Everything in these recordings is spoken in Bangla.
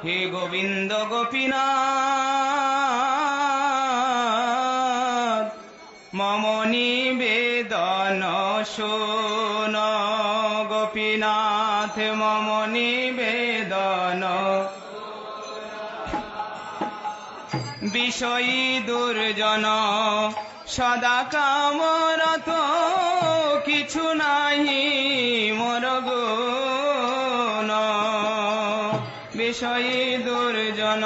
হে গোবিন্দ গোপীনাথ মম নিবেদন শোন গোপীনাথ মম নিবেদন বিষয়ী দুর্জন সদা কামরত কিছু নাহি মোর গুণ বিষয়ী দুর্জন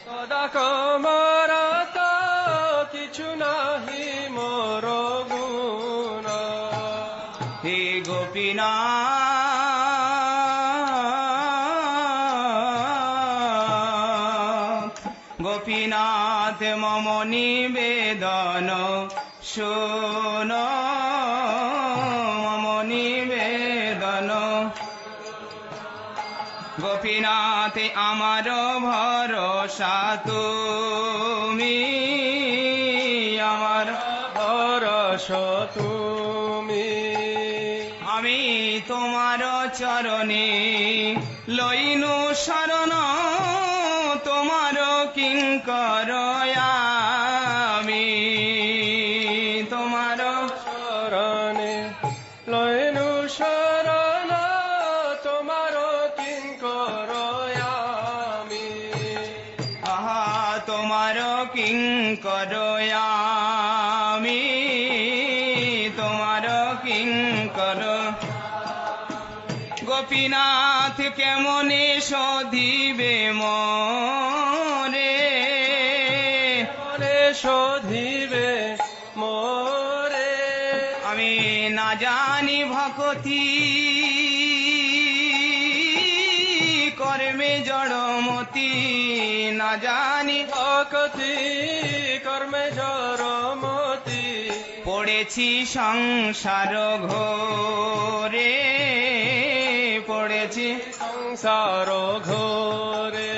সদা কামরত কিছু নাহি মোর গুণ হে গোপীনাথ গোপীনাথ মম নিবেদন শোন মম নিবেদন গোপীনাথ আমার ভরসা তুমি আমার ভরসা তুমি আমি তোমার চরণে লইনু শরণ তোমার কিঙ্কর আমি তোমার শরণে লইনু শরণ তোমার কিঙ্কর আমি আহা তোমার কিঙ্কর আমি তোমার কিঙ্কর গোপীনাথ কেমনে শোধিবে মোরে মনে শোধিবে মোরে আমি না জানি ভকতি কর্মে জড়মতি না জানি ভক্তি কর্মে জড়মতি পড়েছি সংসার ঘোরে পড়েছি সংসার ঘোরে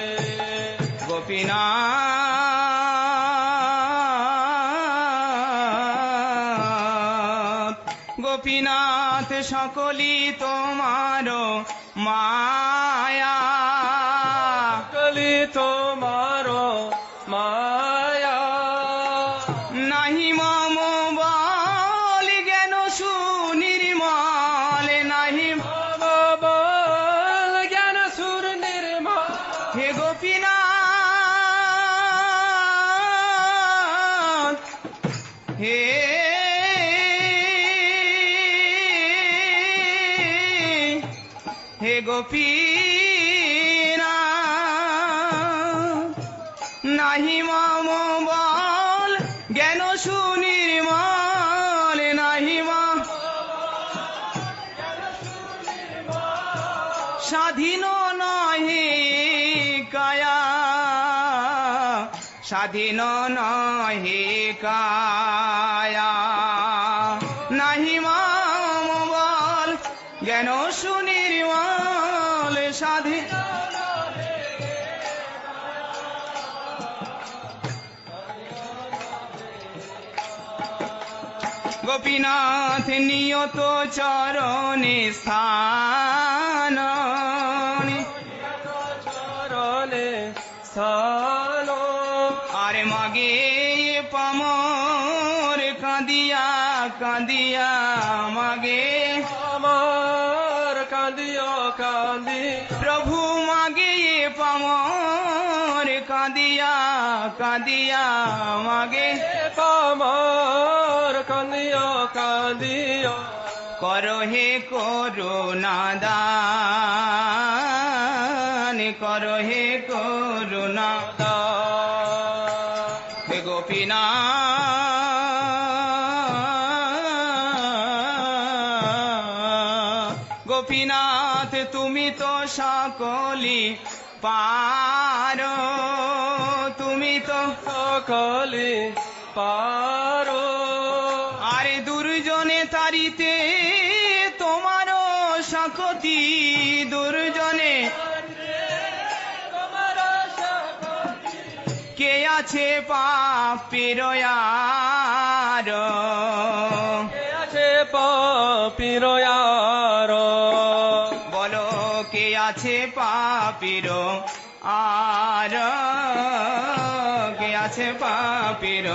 গোপীনাথ গোপীনাথ সকলি তোমার মায়া কলি তোমার মায়া নাহি মম বল জ্ঞান সুনির্মল নাহি বল জ্ঞান সুর নির্মল হে গোপীনাথ হে হে গোপীনাথ নাহি মম বল জ্ঞান সুনির্মল নাহি মা স্বাধীন নহে কায়া স্বাধীন নহে কায়া নাহি মম বল জ্ঞান সুনির্মল স্বাধীন গোপীনাথ নিয়ত চরণে স্থান চরণে স্থান আর মাগে পামর কাঁদিয়া কাঁদিয়া মাগে আমার কাঁদিও কাঁদি প্রভু মাগে পামর কাঁদিয়া কাঁদিয়া মাগে আমার কাঁদিও কাঁদিও করো হে করুণা দান করো হে করুণা হে গোপীনাথ গোপীনাথ তুমি তো সকলি পারো তুমি তো সকলি পারো আরে দুর্জনে তারিতে তোমারও শক্তি দুর্জনে কে আছে পাপের আর আছে পাপির আর বলো কে আছে পাপীর আর কে আছে পাপীর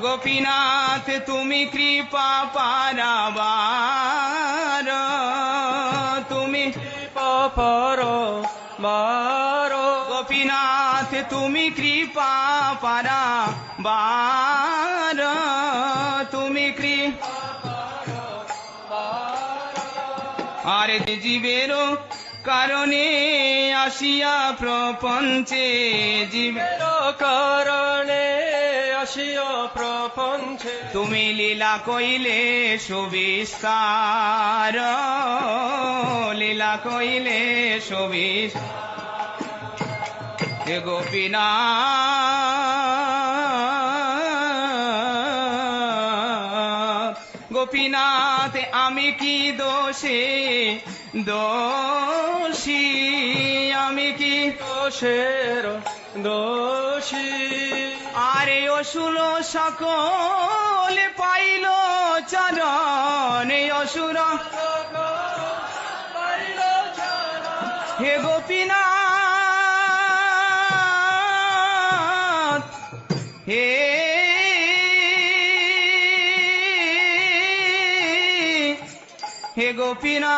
গোপীনাথ তুমি কৃপা পারাবার তুমি পাপার মারো গোপীনাথ তুমি কৃপা পারাবার তুমি কৃপা আরে জীবেরও কারণে আসিয়া প্রপঞ্চে জীবের কারণে আসিয়া প্রপঞ্চে তুমি লীলা কইলে সুবিস্তার লীলা কইলে সুবিস্তার হে গোপীনাথ গোপীনাথ আমি কি দোষে দোষী আমি কি দোষের দোষী আরে অসুর সকল পাইল চরণ অসুর হে গোপীনাথ হে হে গোপীনাথ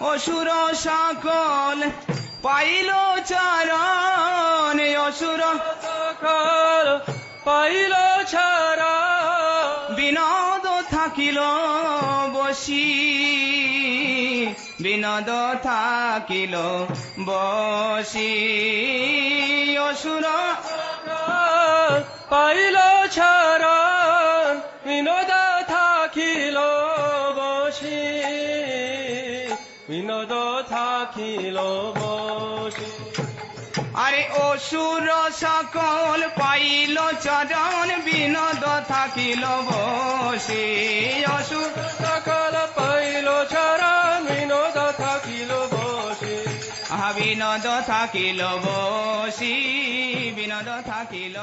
অসুর সকল পাইল চরণ অসুর সকল পাইল ছাড়া বিনোদ থাকিল বসি বিনোদ থাকিল বসি অসুর পাইল ছাড়া বিনোদ থাকিল বসি বিনোদ থাকিল বসি আরে অসুর সকল পাইল চরণ বিনোদ থাকিল বসে অসুর সকল পাইল ছাড়া বিনোদ থাকিল বসি বিনোদ থাকিল বসি বিনোদ থাকিল